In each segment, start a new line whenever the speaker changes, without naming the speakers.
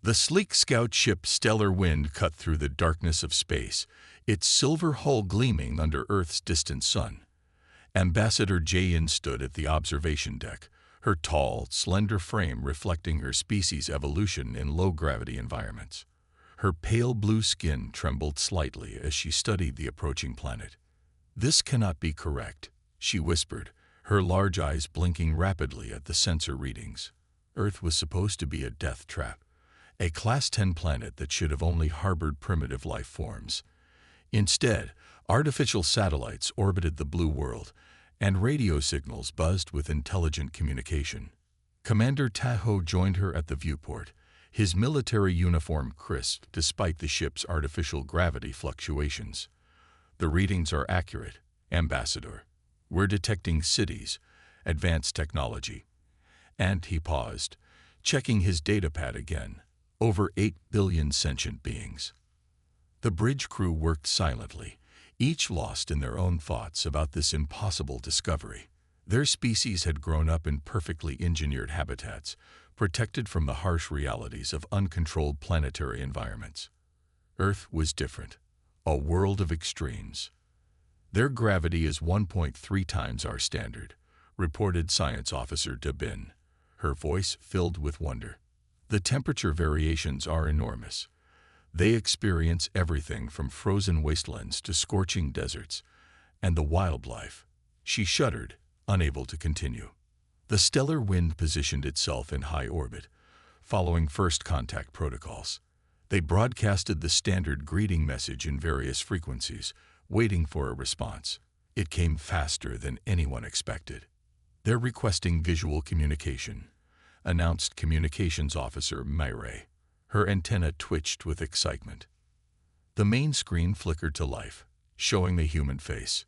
The sleek scout ship Stellar Wind cut through the darkness of space, its silver hull gleaming under Earth's distant sun. Ambassador Jayan stood at the observation deck, her tall, slender frame reflecting her species' evolution in low-gravity environments. Her pale blue skin trembled slightly as she studied the approaching planet. "This cannot be correct," she whispered, her large eyes blinking rapidly at the sensor readings. Earth was supposed to be a death trap, a Class 10 planet that should have only harbored primitive life forms. Instead, artificial satellites orbited the blue world, and radio signals buzzed with intelligent communication. Commander Tahoe joined her at the viewport, his military uniform crisp despite the ship's artificial gravity fluctuations. "The readings are accurate, Ambassador. We're detecting cities, advanced technology." And he paused, checking his datapad again. Over 8 billion sentient beings. The bridge crew worked silently, each lost in their own thoughts about this impossible discovery. Their species had grown up in perfectly engineered habitats, protected from the harsh realities of uncontrolled planetary environments. Earth was different, a world of extremes. "Their gravity is 1.3 times our standard," reported Science Officer Dabin, her voice filled with wonder. "The temperature variations are enormous. They experience everything from frozen wastelands to scorching deserts, and the wildlife." She shuddered, unable to continue. The Stellar Wind positioned itself in high orbit, following first contact protocols. They broadcasted the standard greeting message in various frequencies, waiting for a response. It came faster than anyone expected. "They're requesting visual communication," announced Communications Officer Myre. Her antenna twitched with excitement. The main screen flickered to life, showing the human face.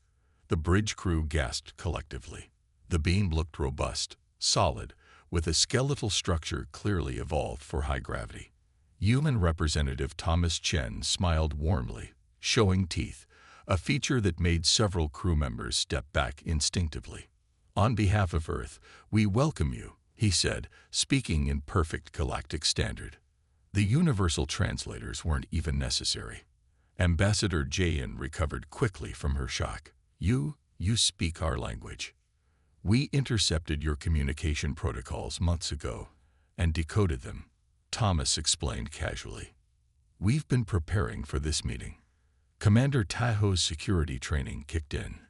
The bridge crew gasped collectively. The beam looked robust, solid, with a skeletal structure clearly evolved for high gravity. Human Representative Thomas Chen smiled warmly, showing teeth, a feature that made several crew members step back instinctively. "On behalf of Earth, we welcome you," he said, speaking in perfect galactic standard. The universal translators weren't even necessary. Ambassador Jayan recovered quickly from her shock. You speak our language. We intercepted your communication protocols months ago and decoded them," Thomas explained casually. "We've been preparing for this meeting." Commander Tahoe's security training kicked in.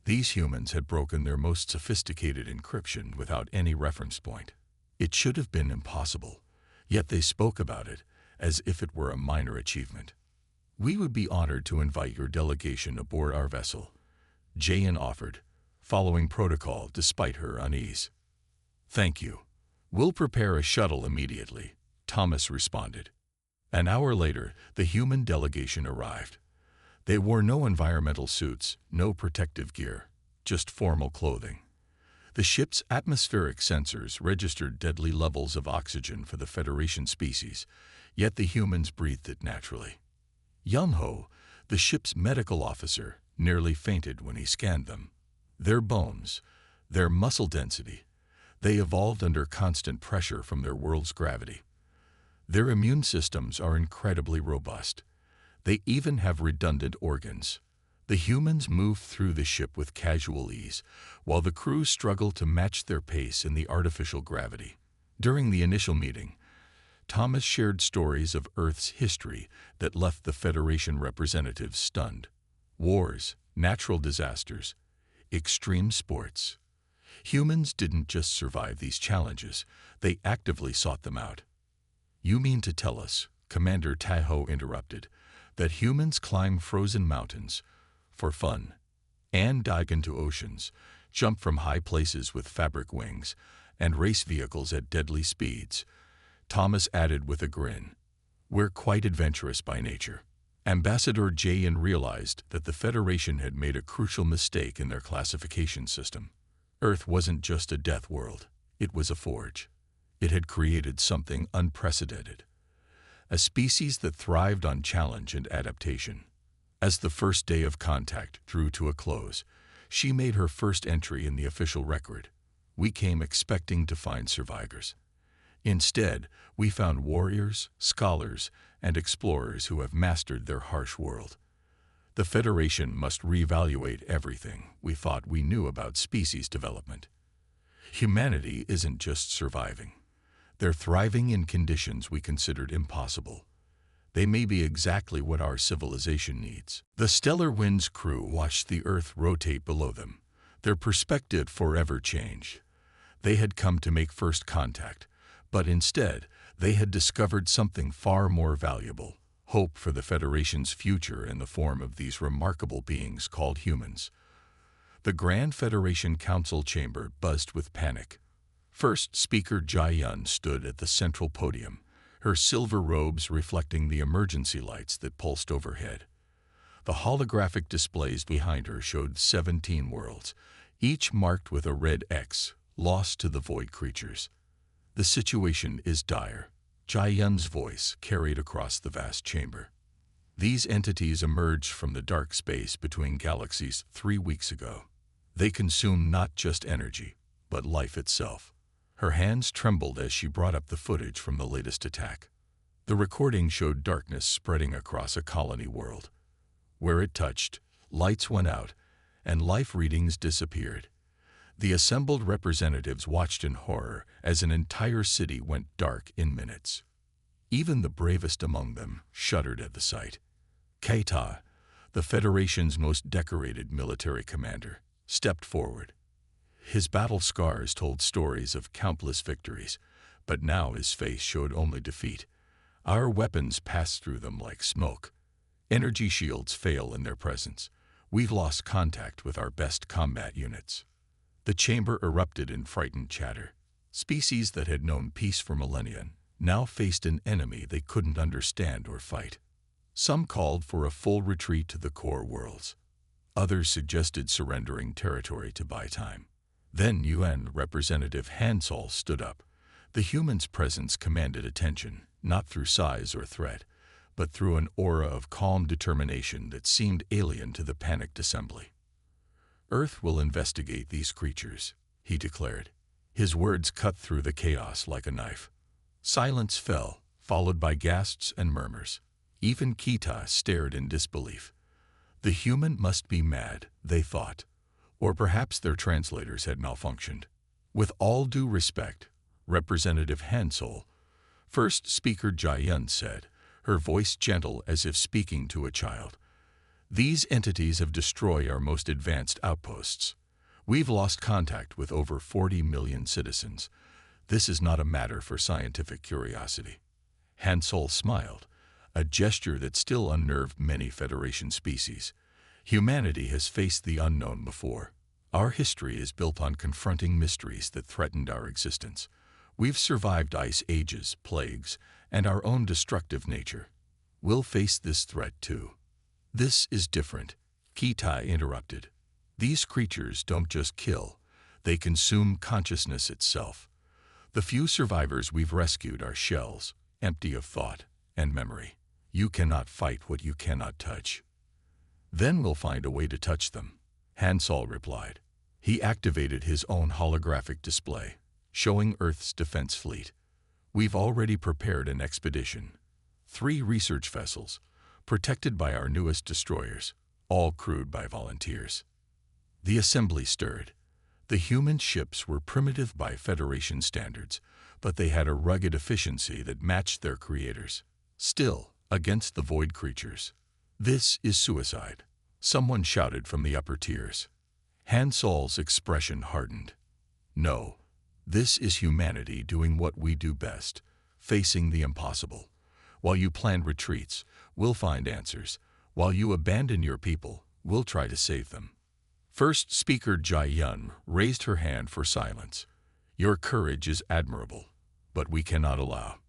These humans had broken their most sophisticated encryption without any reference point. It should have been impossible, yet they spoke about it as if it were a minor achievement. "We would be honored to invite your delegation aboard our vessel," Jayan offered, following protocol despite her unease. "Thank you. We'll prepare a shuttle immediately," Thomas responded. An hour later, the human delegation arrived. They wore no environmental suits, no protective gear, just formal clothing. The ship's atmospheric sensors registered deadly levels of oxygen for the Federation species, yet the humans breathed it naturally. Yumho, the ship's medical officer, nearly fainted when he scanned them. Their bones, their muscle density, they evolved under constant pressure from their world's gravity. Their immune systems are incredibly robust. They even have redundant organs. The humans moved through the ship with casual ease, while the crew struggled to match their pace in the artificial gravity. During the initial meeting, Thomas shared stories of Earth's history that left the Federation representatives stunned. Wars, natural disasters, extreme sports. Humans didn't just survive these challenges, they actively sought them out. "You mean to tell us," Commander Tahoe interrupted, "that humans climb frozen mountains for fun, and dive into oceans, jump from high places with fabric wings, and race vehicles at deadly speeds?" Thomas added with a grin, "We're quite adventurous by nature." Ambassador Jayan realized that the Federation had made a crucial mistake in their classification system. Earth wasn't just a death world, it was a forge. It had created something unprecedented, a species that thrived on challenge and adaptation. As the first day of contact drew to a close, she made her first entry in the official record. "We came expecting to find survivors. Instead, we found warriors, scholars, and explorers who have mastered their harsh world. The Federation must reevaluate everything we thought we knew about species development. Humanity isn't just surviving. They're thriving in conditions we considered impossible. They may be exactly what our civilization needs. The Stellar Winds crew watched the Earth rotate below them. Their perspective forever changed. They had come to make first contact, but instead, they had discovered something far more valuable: hope for the Federation's future in the form of these remarkable beings called humans. The Grand Federation Council chamber buzzed with panic. First Speaker Jai-Yun stood at the central podium, her silver robes reflecting the emergency lights that pulsed overhead. The holographic displays behind her showed 17 worlds, each marked with a red X, lost to the void creatures. The situation is dire. Jai-Yun's voice carried across the vast chamber. These entities emerged from the dark space between galaxies 3 weeks ago. They consume not just energy, but life itself. Her hands trembled as she brought up the footage from the latest attack. The recording showed darkness spreading across a colony world. Where it touched, lights went out, and life readings disappeared. The assembled representatives watched in horror as an entire city went dark in minutes. Even the bravest among them shuddered at the sight. Keita, the Federation's most decorated military commander, stepped forward. His battle scars told stories of countless victories, but now his face showed only defeat. Our weapons pass through them like smoke. Energy shields fail in their presence. We've lost contact with our best combat units. The chamber erupted in frightened chatter. Species that had known peace for millennia now faced an enemy they couldn't understand or fight. Some called for a full retreat to the core worlds. Others suggested surrendering territory to buy time. Then UN Representative Hansol stood up. The human's presence commanded attention, not through size or threat, but through an aura of calm determination that seemed alien to the panicked assembly. Earth will investigate these creatures, he declared. His words cut through the chaos like a knife. Silence fell, followed by gasps and murmurs. Even Keita stared in disbelief. The human must be mad, they thought. Or perhaps their translators had malfunctioned. With all due respect, Representative Hansol, First Speaker Jai-Yun said, her voice gentle as if speaking to a child, "These entities have destroyed our most advanced outposts. We've lost contact with over 40 million citizens. This is not a matter for scientific curiosity." Hansol smiled, a gesture that still unnerved many Federation species. Humanity has faced the unknown before. Our history is built on confronting mysteries that threatened our existence. We've survived ice ages, plagues, and our own destructive nature. We'll face this threat too. This is different, Keita interrupted. These creatures don't just kill, they consume consciousness itself. The few survivors we've rescued are shells, empty of thought and memory. You cannot fight what you cannot touch. Then we'll find a way to touch them, Hansol replied. He activated his own holographic display, showing Earth's defense fleet. We've already prepared an expedition. 3 research vessels, protected by our newest destroyers, all crewed by volunteers. The assembly stirred. The human ships were primitive by Federation standards, but they had a rugged efficiency that matched their creators. Still, against the void creatures. "This is suicide," someone shouted from the upper tiers. Hansol's expression hardened. "No, this is humanity doing what we do best, facing the impossible. While you plan retreats, we'll find answers. While you abandon your people, we'll try to save them." First Speaker Jai-Yun raised her hand for silence. "Your courage is admirable, but we cannot allow."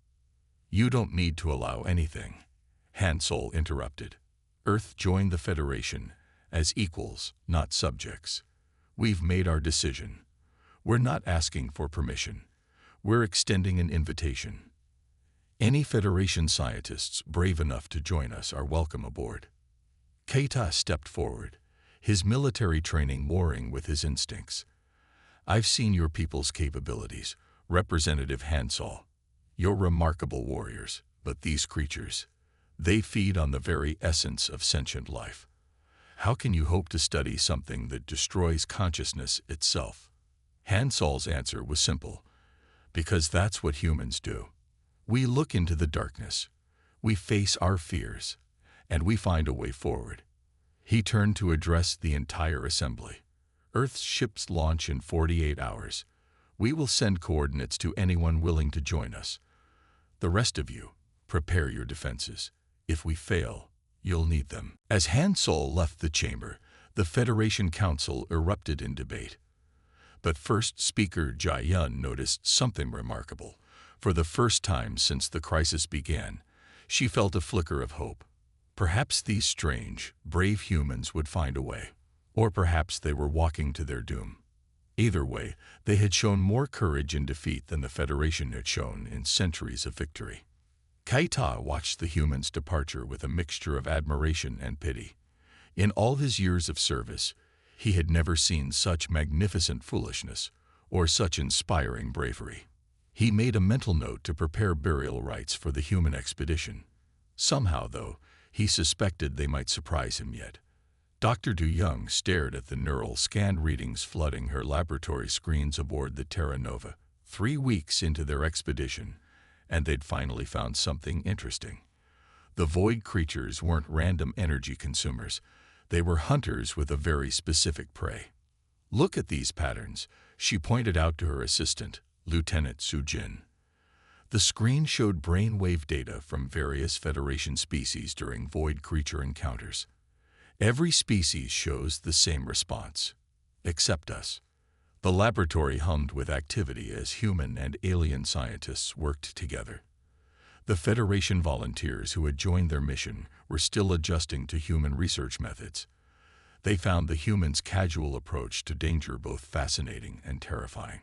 "You don't need to allow anything," Hansol interrupted. "Earth joined the Federation as equals, not subjects. We've made our decision. We're not asking for permission. We're extending an invitation. Any Federation scientists brave enough to join us are welcome aboard." Keita stepped forward, his military training warring with his instincts. "I've seen your people's capabilities, Representative Hansol. You're remarkable warriors, but these creatures, they feed on the very essence of sentient life. How can you hope to study something that destroys consciousness itself? Hansol's answer was simple, because that's what humans do. We look into the darkness, we face our fears, and we find a way forward. He turned to address the entire assembly. Earth's ships launch in 48 hours. We will send coordinates to anyone willing to join us. The rest of you, prepare your defenses. If we fail, you'll need them. As Hansol left the chamber, the Federation Council erupted in debate. But first speaker Jai Yun noticed something remarkable. For the first time since the crisis began, she felt a flicker of hope. Perhaps these strange, brave humans would find a way. Or perhaps they were walking to their doom. Either way, they had shown more courage in defeat than the Federation had shown in centuries of victory. Kaita watched the humans' departure with a mixture of admiration and pity. In all his years of service, he had never seen such magnificent foolishness or such inspiring bravery. He made a mental note to prepare burial rites for the human expedition. Somehow, though, he suspected they might surprise him yet. Dr. Du Young stared at the neural scan readings flooding her laboratory screens aboard the Terra Nova. 3 weeks into their expedition, and they'd finally found something interesting. The void creatures weren't random energy consumers. They were hunters with a very specific prey. Look at these patterns, she pointed out to her assistant, Lieutenant Sujin. The screen showed brainwave data from various Federation species during void creature encounters. Every species shows the same response, except us. The laboratory hummed with activity as human and alien scientists worked together. The Federation volunteers who had joined their mission were still adjusting to human research methods. They found the humans' casual approach to danger both fascinating and terrifying.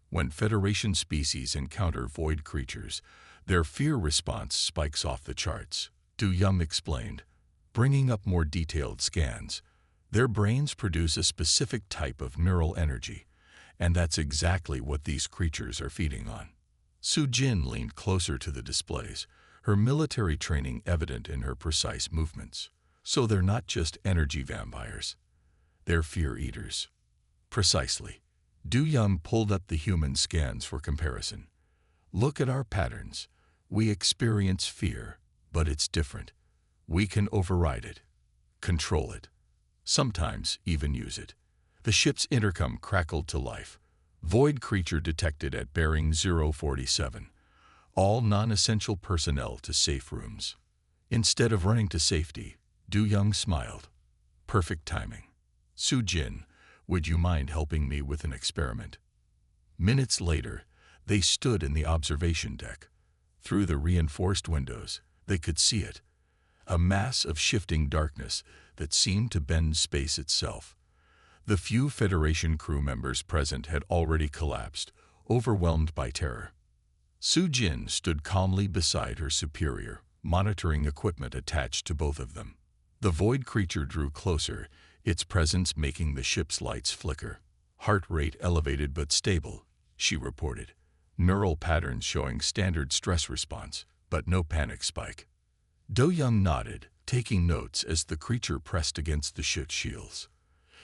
When Federation species encounter void creatures, their fear response spikes off the charts, Du Young explained. Bringing up more detailed scans, their brains produce a specific type of neural energy, and that's exactly what these creatures are feeding on. Sujin leaned closer to the displays, her military training evident in her precise movements. So they're not just energy vampires. They're fear eaters. Precisely. Du Young pulled up the human scans for comparison. Look at our patterns. We experience fear, but it's different. We can override it, control it, sometimes even use it. The ship's intercom crackled to life. Void creature detected at bearing 047. All non-essential personnel to safe rooms. Instead of running to safety, Du Young smiled. Perfect timing. Sujin, would you mind helping me with an experiment? Minutes later, they stood in the observation deck. Through the reinforced windows, they could see it. A mass of shifting darkness that seemed to bend space itself. The few Federation crew members present had already collapsed, overwhelmed by terror. Sujin stood calmly beside her superior, monitoring equipment attached to both of them. The void creature drew closer, its presence making the ship's lights flicker. Heart rate elevated but stable, she reported. Neural patterns showing standard stress response, but no panic spike. Du Young nodded, taking notes as the creature pressed against the ship's shields.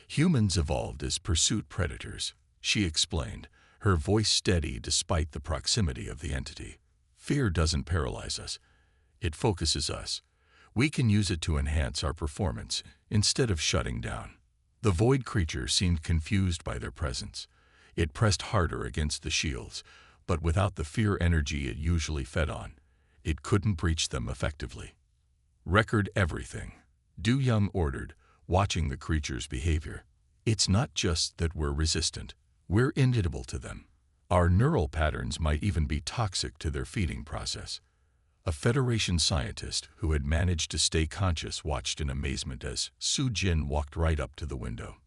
Humans evolved as pursuit predators, she explained, her voice steady despite the proximity of the entity. Fear doesn't paralyze us. It focuses us. We can use it to enhance our performance instead of shutting down. The void creature seemed confused by their presence. It pressed harder against the shields, but without the fear energy it usually fed on, it couldn't breach them effectively. Record everything, Du Young ordered, watching the creature's behavior. It's not just that we're resistant. We're inedible to them. Our neural patterns might even be toxic to their feeding process. A Federation scientist who had managed to stay conscious watched in amazement as Sujin walked right up to the window.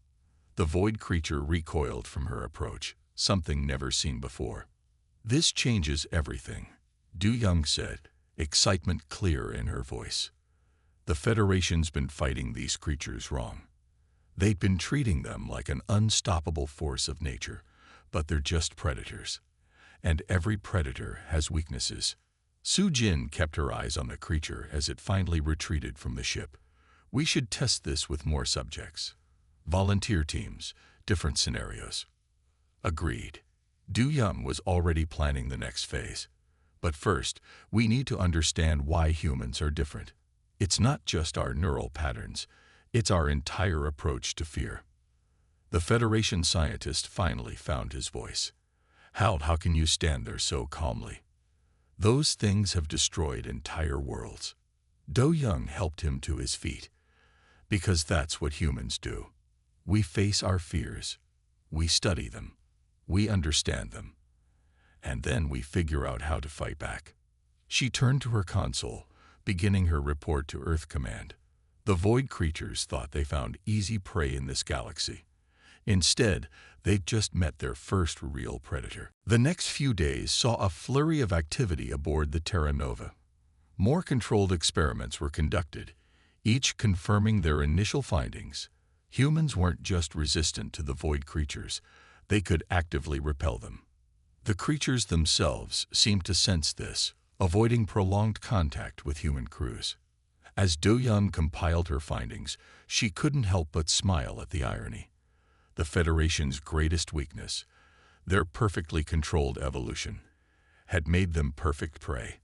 The void creature recoiled from her approach, something never seen before. This changes everything, Du Young said, excitement clear in her voice. The Federation's been fighting these creatures wrong. They'd been treating them like an unstoppable force of nature, but they're just predators. and every predator has weaknesses. Su Jin kept her eyes on the creature as it finally retreated from the ship. We should test this with more subjects. Volunteer teams, different scenarios. Agreed. Du Young was already planning the next phase. But first, we need to understand why humans are different. It's not just our neural patterns, it's our entire approach to fear. The Federation scientist finally found his voice. How can you stand there so calmly? Those things have destroyed entire worlds. Do Young helped him to his feet. Because that's what humans do. We face our fears. We study them. We understand them. And then we figure out how to fight back. She turned to her console, beginning her report to Earth Command. The Void creatures thought they found easy prey in this galaxy. Instead, they'd just met their first real predator. The next few days saw a flurry of activity aboard the Terra Nova. More controlled experiments were conducted, each confirming their initial findings. Humans weren't just resistant to the Void creatures, they could actively repel them. The creatures themselves seemed to sense this, avoiding prolonged contact with human crews. As Do-Yun compiled her findings, she couldn't help but smile at the irony. The Federation's greatest weakness, their perfectly controlled evolution, had made them perfect prey.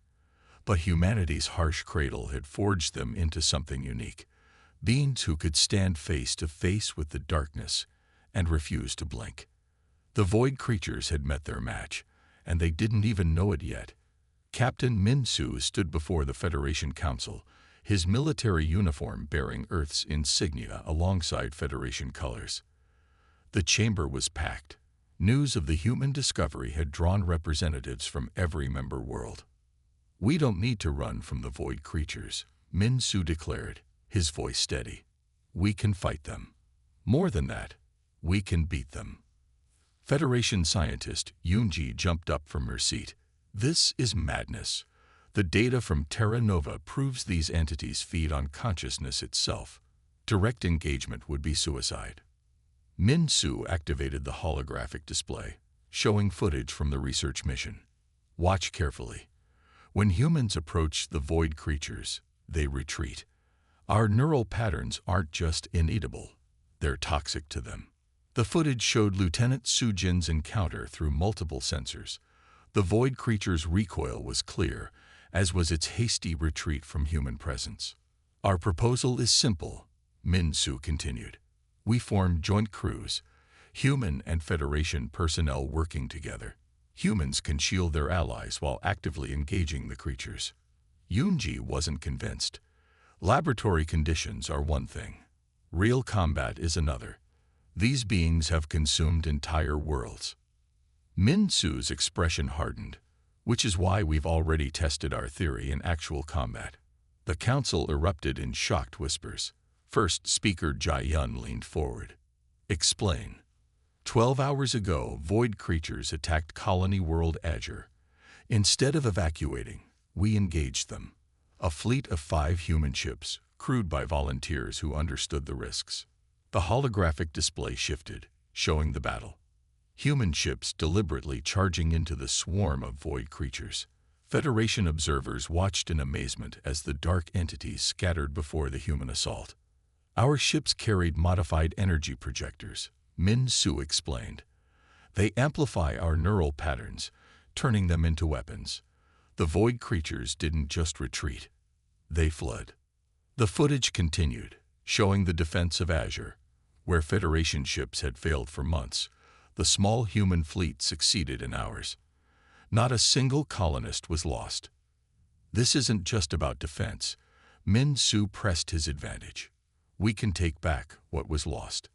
But humanity's harsh cradle had forged them into something unique, beings who could stand face to face with the darkness and refuse to blink. The Void creatures had met their match, and they didn't even know it yet. Captain Min-Su stood before the Federation Council, his military uniform bearing Earth's insignia alongside Federation colors. The chamber was packed. News of the human discovery had drawn representatives from every member world. "We don't need to run from the Void creatures," Min-Su declared, his voice steady. "We can fight them. More than that, we can beat them." Federation scientist Yoonji jumped up from her seat. "This is madness. The data from Terra Nova proves these entities feed on consciousness itself. Direct engagement would be suicide." Min-Su activated the holographic display, showing footage from the research mission. "Watch carefully. When humans approach the Void creatures, they retreat. Our neural patterns aren't just ineatable, they're toxic to them." The footage showed Lieutenant Su-Jin's encounter through multiple sensors. The Void creature's recoil was clear, as was its hasty retreat from human presence. "Our proposal is simple," Min-Su continued. "We form joint crews, human and Federation personnel working together. Humans can shield their allies while actively engaging the creatures." Yoonji wasn't convinced. Laboratory conditions are one thing. Real combat is another. These beings have consumed entire worlds. Min-Su's expression hardened, which is why we've already tested our theory in actual combat. The council erupted in shocked whispers. First speaker Jai-Yun leaned forward. "Explain." 12 hours ago, Void creatures attacked Colony World Azure. Instead of evacuating, we engaged them. A fleet of 5 human ships, crewed by volunteers who understood the risks. The holographic display shifted, showing the battle. Human ships deliberately charging into the swarm of Void creatures. Federation observers watched in amazement as the dark entities scattered before the human assault. "Our ships carried modified energy projectors," Min-Su explained. "They amplify our neural patterns, turning them into weapons. The Void creatures didn't just retreat, they fled." The footage continued, showing the defense of Azure. Where Federation ships had failed for months, the small human fleet succeeded in hours. Not a single colonist was lost. "This isn't just about defense," Min-Su pressed his advantage. "We can take back what was lost.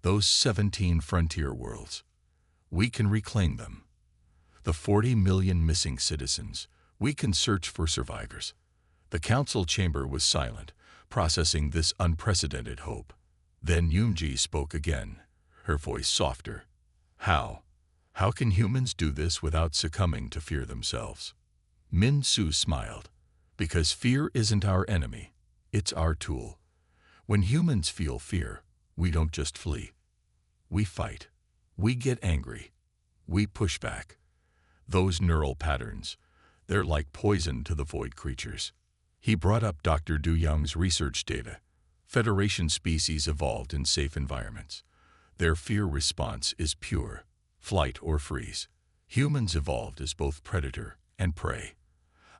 Those 17 frontier worlds. We can reclaim them. The 40 million missing citizens. We can search for survivors." The council chamber was silent, processing this unprecedented hope. Then Yoonji spoke again, her voice softer. "How? How can humans do this without succumbing to fear themselves?" Min-Su smiled. "Because fear isn't our enemy, it's our tool. When humans feel fear, we don't just flee. We fight. We get angry. We push back. Those neural patterns, they're like poison to the void creatures. He brought up Dr. Du Young's research data. Federation species evolved in safe environments. Their fear response is pure, flight or freeze. Humans evolved as both predator and prey.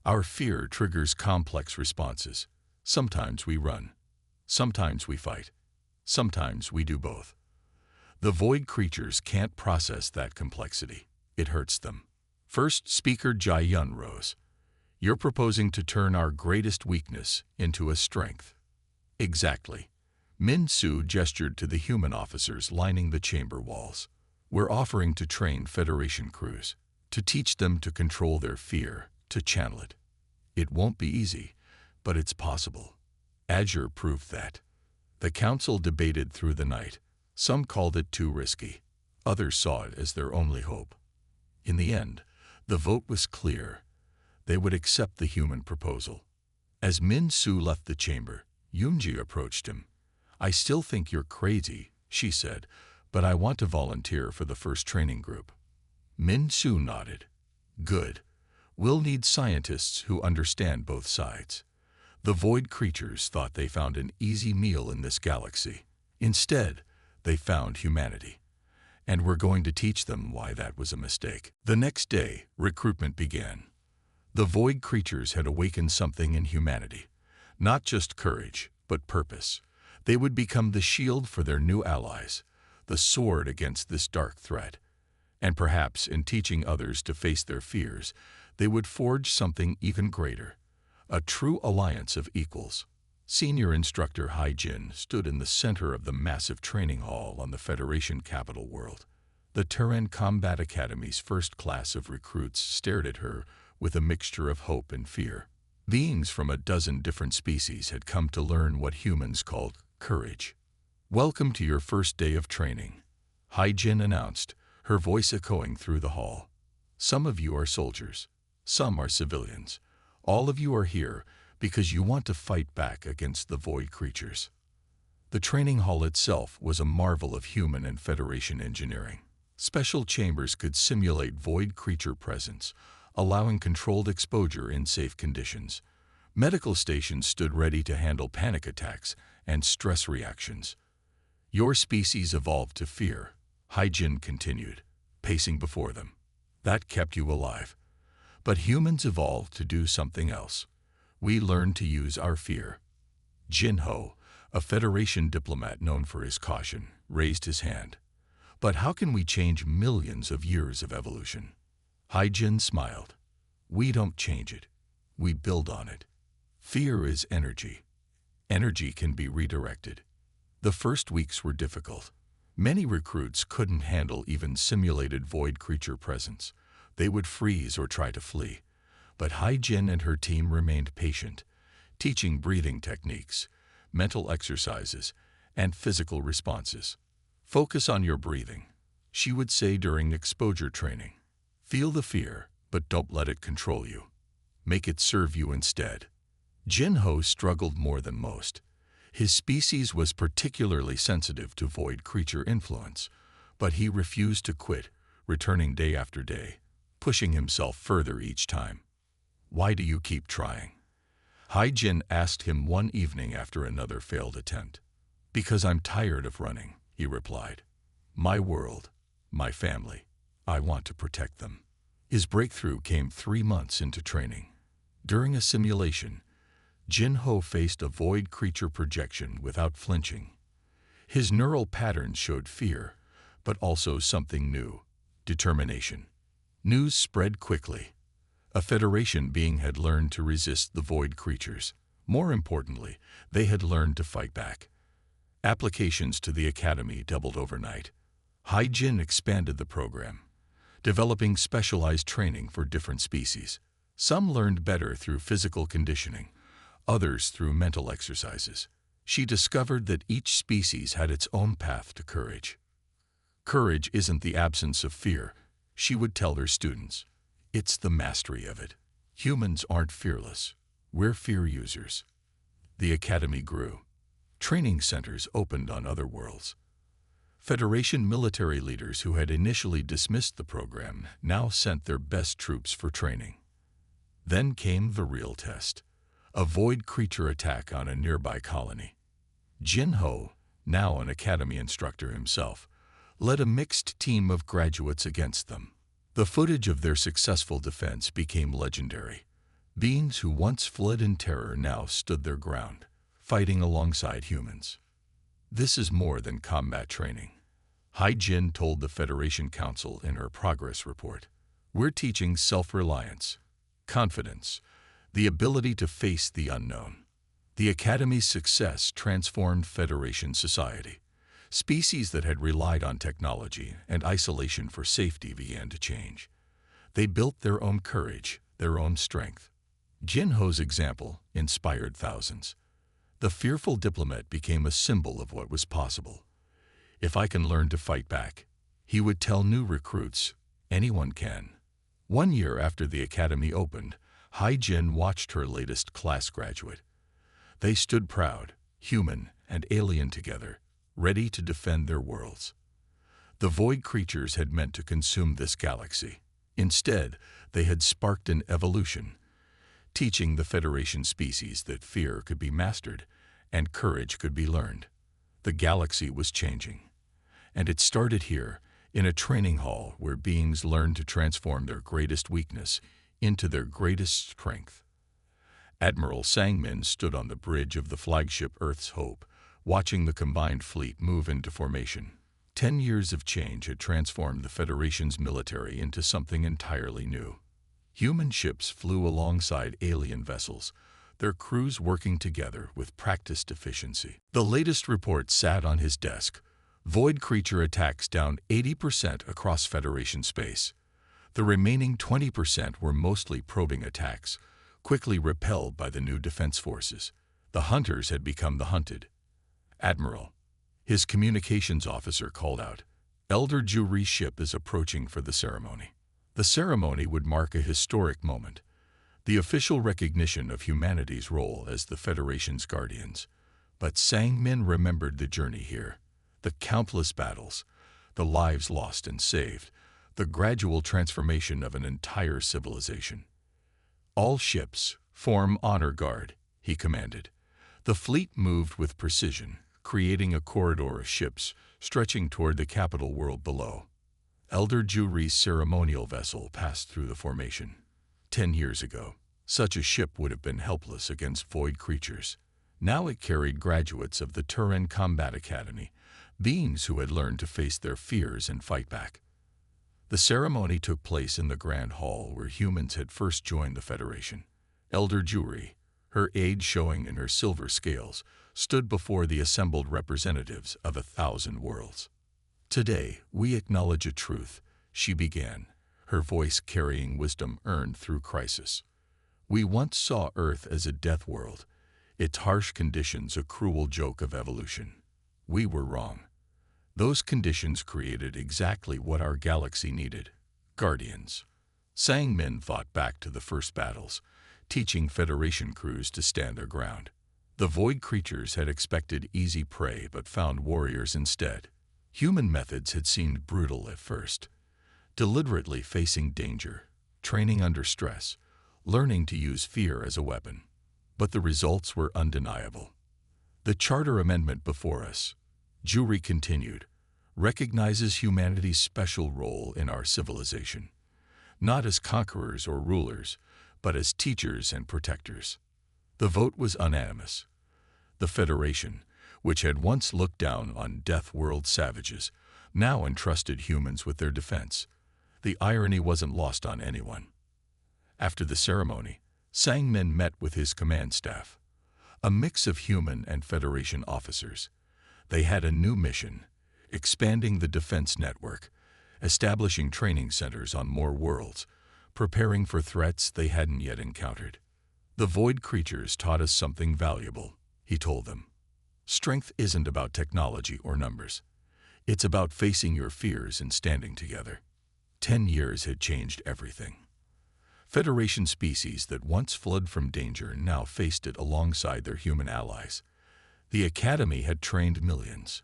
Our fear triggers complex responses. Sometimes we run. Sometimes we fight. Sometimes we do both. The void creatures can't process that complexity. It hurts them. First speaker Jai Yun rose. You're proposing to turn our greatest weakness into a strength. Exactly. Min Su gestured to the human officers lining the chamber walls. We're offering to train Federation crews, to teach them to control their fear, to channel it. It won't be easy, but it's possible. Azure proved that. The council debated through the night. Some called it too risky. Others saw it as their only hope. In the end, the vote was clear. They would accept the human proposal. As Min Su left the chamber, Yunji approached him. I still think you're crazy, she said, but I want to volunteer for the first training group. Min Su nodded. Good. We'll need scientists who understand both sides. The void creatures thought they found an easy meal in this galaxy. Instead, they found humanity. And we're going to teach them why that was a mistake. The next day, recruitment began. The void creatures had awakened something in humanity. Not just courage, but purpose. They would become the shield for their new allies, the sword against this dark threat. And perhaps in teaching others to face their fears, they would forge something even greater, a true alliance of equals. Senior instructor Hai Jin stood in the center of the massive training hall on the Federation capital world. The Terran Combat Academy's first class of recruits stared at her with a mixture of hope and fear. Beings from a dozen different species had come to learn what humans called courage. Welcome to your first day of training, Hai Jin announced, her voice echoing through the hall. Some of you are soldiers. Some are civilians. All of you are here because you want to fight back against the void creatures. The training hall itself was a marvel of human and Federation engineering. Special chambers could simulate void creature presence, allowing controlled exposure in safe conditions. Medical stations stood ready to handle panic attacks and stress reactions. Your species evolved to fear, Hai Jin continued, pacing before them. That kept you alive. But humans evolved to do something else. We learned to use our fear. Jin Ho, a Federation diplomat known for his caution, raised his hand. But how can we change millions of years of evolution? Hai Jin smiled. We don't change it. We build on it. Fear is energy. Energy can be redirected. The first weeks were difficult. Many recruits couldn't handle even simulated void creature presence. They would freeze or try to flee. But Hai Jin and her team remained patient, teaching breathing techniques, mental exercises, and physical responses. Focus on your breathing, she would say during exposure training. Feel the fear, but don't let it control you. Make it serve you instead. Jin Ho struggled more than most. His species was particularly sensitive to void creature influence, but he refused to quit, returning day after day, pushing himself further each time. Why do you keep trying? Hai Jin asked him one evening after another failed attempt. Because I'm tired of running, he replied. My world, my family, I want to protect them. His breakthrough came 3 months into training. During a simulation, Jin Ho faced a void creature projection without flinching. His neural patterns showed fear, but also something new, determination. News spread quickly. A Federation being had learned to resist the void creatures. More importantly, they had learned to fight back. Applications to the Academy doubled overnight. Hai Jin expanded the program, developing specialized training for different species. Some learned better through physical conditioning, others through mental exercises. She discovered that each species had its own path to courage. Courage isn't the absence of fear, she would tell her students. It's the mastery of it. Humans aren't fearless. We're fear users. The Academy grew. Training centers opened on other worlds. Federation military leaders who had initially dismissed the program now sent their best troops for training. Then came the real test, a void creature attack on a nearby colony. Jin Ho, now an academy instructor himself, led a mixed team of graduates against them. The footage of their successful defense became legendary. Beings who once fled in terror now stood their ground, fighting alongside humans. This is more than combat training. Hai Jin told the Federation Council in her progress report. We're teaching self-reliance, confidence, the ability to face the unknown. The Academy's success transformed Federation society. Species that had relied on technology and isolation for safety began to change. They built their own courage, their own strength. Jin Ho's example inspired thousands. The fearful diplomat became a symbol of what was possible. If I can learn to fight back, he would tell new recruits, anyone can. 1 year after the academy opened, Hai Jin watched her latest class graduate. They stood proud, human and alien together, ready to defend their worlds. The void creatures had meant to consume this galaxy. Instead, they had sparked an evolution, teaching the Federation species that fear could be mastered and courage could be learned. The galaxy was changing, and it started here, in a training hall where beings learned to transform their greatest weakness into their greatest strength. Admiral Sangmin stood on the bridge of the flagship Earth's Hope, watching the combined fleet move into formation. 10 years of change had transformed the Federation's military into something entirely new. Human ships flew alongside alien vessels, their crews working together with practiced efficiency. The latest report sat on his desk. Void creature attacks down 80% across Federation space. The remaining 20% were mostly probing attacks, quickly repelled by the new defense forces. The hunters had become the hunted. Admiral, his communications officer called out, Elder Jury's ship is approaching for the ceremony. The ceremony would mark a historic moment, the official recognition of humanity's role as the Federation's guardians. But Sangmin remembered the journey here, the countless battles, the lives lost and saved, the gradual transformation of an entire civilization. All ships, form honor guard, he commanded. The fleet moved with precision, creating a corridor of ships stretching toward the capital world below. Elder Jury's ceremonial vessel passed through the formation. 10 years ago, such a ship would have been helpless against void creatures. Now it carried graduates of the Turan Combat Academy, beings who had learned to face their fears and fight back. The ceremony took place in the Grand Hall where humans had first joined the Federation. Elder Jury, her age showing in her silver scales, stood before the assembled representatives of 1,000 worlds. Today, we acknowledge a truth, she began, her voice carrying wisdom earned through crisis. We once saw Earth as a death world, its harsh conditions a cruel joke of evolution. We were wrong. Those conditions created exactly what our galaxy needed, guardians. Sangmin fought back to the first battles, teaching Federation crews to stand their ground. The void creatures had expected easy prey but found warriors instead. Human methods had seemed brutal at first, deliberately facing danger, training under stress, learning to use fear as a weapon. But the results were undeniable. The Charter Amendment before us, Jury continued, recognizes humanity's special role in our civilization, not as conquerors or rulers, but as teachers and protectors. The vote was unanimous. The Federation, which had once looked down on Death World savages, now entrusted humans with their defense. The irony wasn't lost on anyone. After the ceremony, Sangmin met with his command staff, a mix of human and Federation officers. They had a new mission, expanding the defense network, establishing training centers on more worlds, preparing for threats they hadn't yet encountered. The void creatures taught us something valuable, he told them. Strength isn't about technology or numbers. It's about facing your fears and standing together. 10 years had changed everything. Federation species that once fled from danger now faced it alongside their human allies. The Academy had trained millions.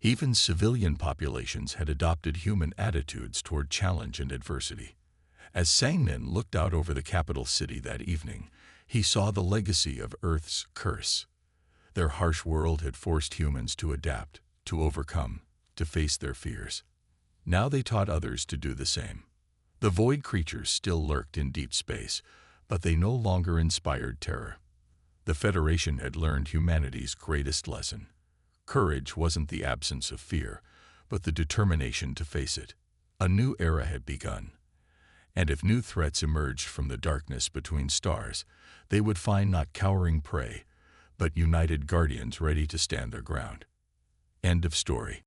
Even civilian populations had adopted human attitudes toward challenge and adversity. As Sangmin looked out over the capital city that evening, he saw the legacy of Earth's curse. Their harsh world had forced humans to adapt, to overcome, to face their fears. Now they taught others to do the same. The void creatures still lurked in deep space, but they no longer inspired terror. The Federation had learned humanity's greatest lesson. Courage wasn't the absence of fear, but the determination to face it. A new era had begun. And if new threats emerged from the darkness between stars, they would find not cowering prey, but united guardians ready to stand their ground. End of story.